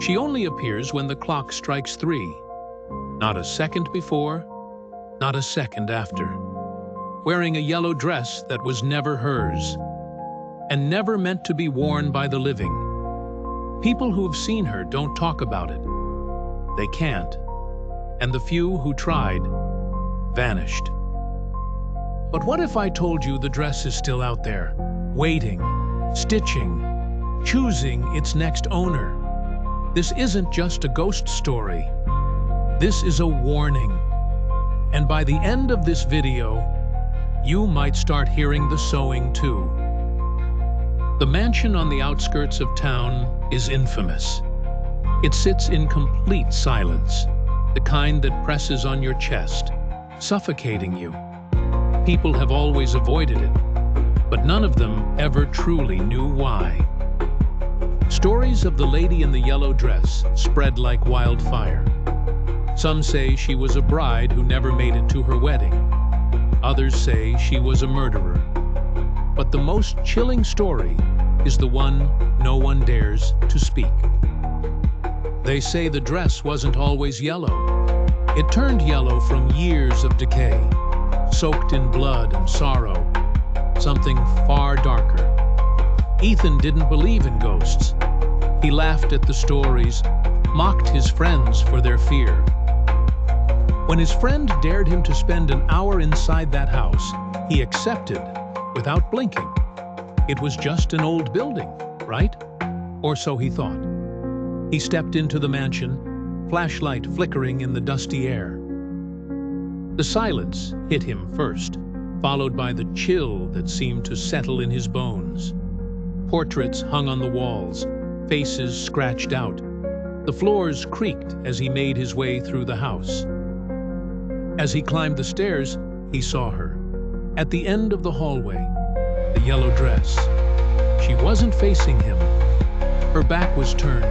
She only appears when the clock strikes 3. Not a second before, not a second after. Wearing a yellow dress that was never hers, and never meant to be worn by the living. People who've seen her don't talk about it. They can't. And the few who tried vanished. But what if I told you the dress is still out there, waiting, stitching, choosing its next owner? This isn't just a ghost story. This is a warning. And by the end of this video, you might start hearing the sewing too. The mansion on the outskirts of town is infamous. It sits in complete silence, the kind that presses on your chest, suffocating you. People have always avoided it, but none of them ever truly knew why. Stories of the lady in the yellow dress spread like wildfire. Some say she was a bride who never made it to her wedding. Others say she was a murderer. But the most chilling story is the one no one dares to speak. They say the dress wasn't always yellow. It turned yellow from years of decay, soaked in blood and sorrow, something far darker. Ethan didn't believe in ghosts. He laughed at the stories, mocked his friends for their fear. When his friend dared him to spend an hour inside that house, he accepted without blinking. It was just an old building, right? Or so he thought. He stepped into the mansion, flashlight flickering in the dusty air. The silence hit him first, followed by the chill that seemed to settle in his bones. Portraits hung on the walls, faces scratched out. The floors creaked as he made his way through the house. As he climbed the stairs, he saw her. At the end of the hallway, the yellow dress. She wasn't facing him. Her back was turned,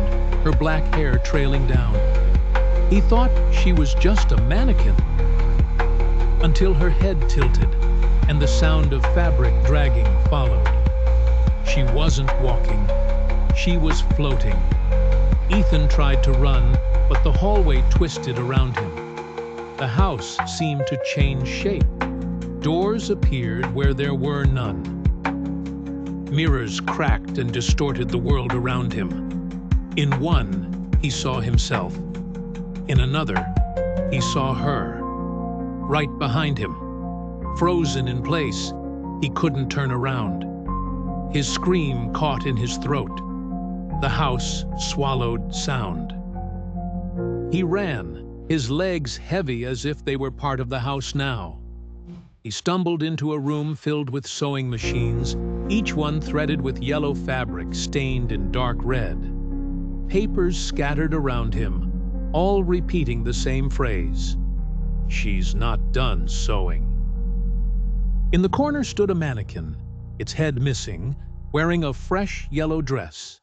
her black hair trailing down. He thought she was just a mannequin, until her head tilted and the sound of fabric dragging followed. She wasn't walking. She was floating. Ethan tried to run, but the hallway twisted around him. The house seemed to change shape. Doors appeared where there were none. Mirrors cracked and distorted the world around him. In one, he saw himself. In another, he saw her. Right behind him, frozen in place, he couldn't turn around. His scream caught in his throat. The house swallowed sound. He ran, his legs heavy as if they were part of the house now. He stumbled into a room filled with sewing machines, each one threaded with yellow fabric stained in dark red. Papers scattered around him, all repeating the same phrase: "She's not done sewing." In the corner stood a mannequin, its head missing, wearing a fresh yellow dress.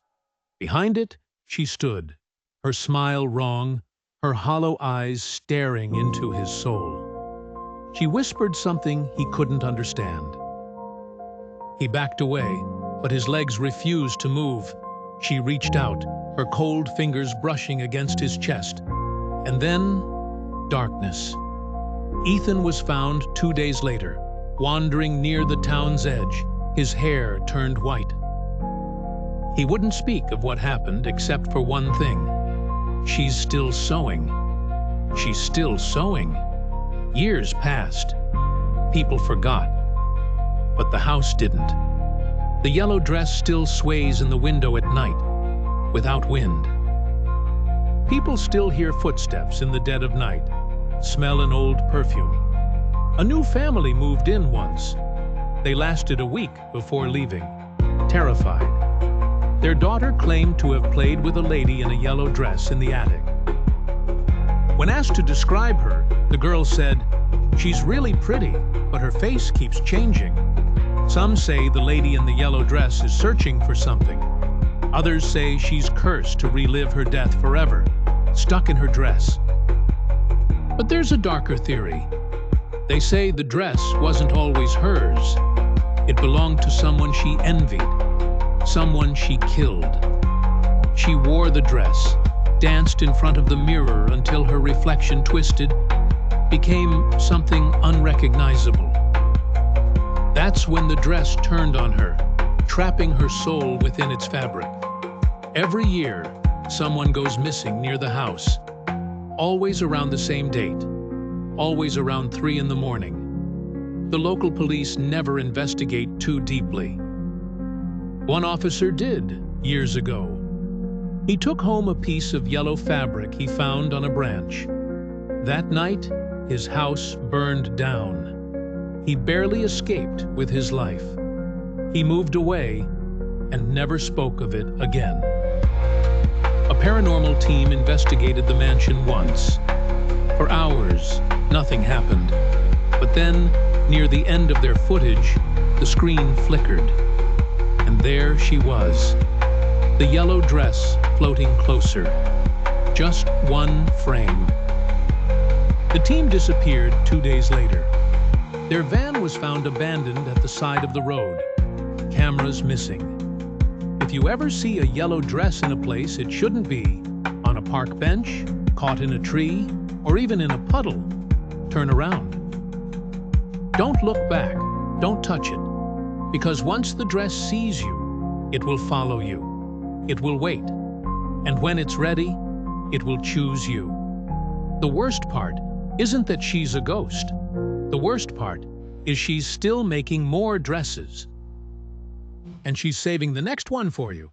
Behind it, she stood, her smile wrong, her hollow eyes staring into his soul. She whispered something he couldn't understand. He backed away, but his legs refused to move. She reached out, her cold fingers brushing against his chest. And then, darkness. Ethan was found 2 days later, wandering near the town's edge, his hair turned white. He wouldn't speak of what happened except for one thing. She's still sewing. She's still sewing. Years passed. People forgot. But the house didn't. The yellow dress still sways in the window at night, without wind. People still hear footsteps in the dead of night, smell an old perfume. A new family moved in once. They lasted a week before leaving, terrified. Their daughter claimed to have played with a lady in a yellow dress in the attic. When asked to describe her, the girl said, "She's really pretty, but her face keeps changing." Some say the lady in the yellow dress is searching for something. Others say she's cursed to relive her death forever, stuck in her dress. But there's a darker theory. They say the dress wasn't always hers. It belonged to someone she envied, someone she killed. She wore the dress, danced in front of the mirror until her reflection twisted, became something unrecognizable. That's when the dress turned on her, trapping her soul within its fabric. Every year, someone goes missing near the house, always around the same date, always around 3 in the morning. The local police never investigate too deeply. One officer did, years ago. He took home a piece of yellow fabric he found on a branch. That night, his house burned down. He barely escaped with his life. He moved away and never spoke of it again. A paranormal team investigated the mansion once. For hours, nothing happened. But then, near the end of their footage, the screen flickered. And there she was, the yellow dress floating closer. Just one frame. The team disappeared 2 days later. Their van was found abandoned at the side of the road. Cameras missing. If you ever see a yellow dress in a place it shouldn't be, on a park bench, caught in a tree, or even in a puddle, turn around. Don't look back, don't touch it, because once the dress sees you, it will follow you. It will wait, and when it's ready, it will choose you. The worst part isn't that she's a ghost. The worst part is she's still making more dresses. And she's saving the next one for you.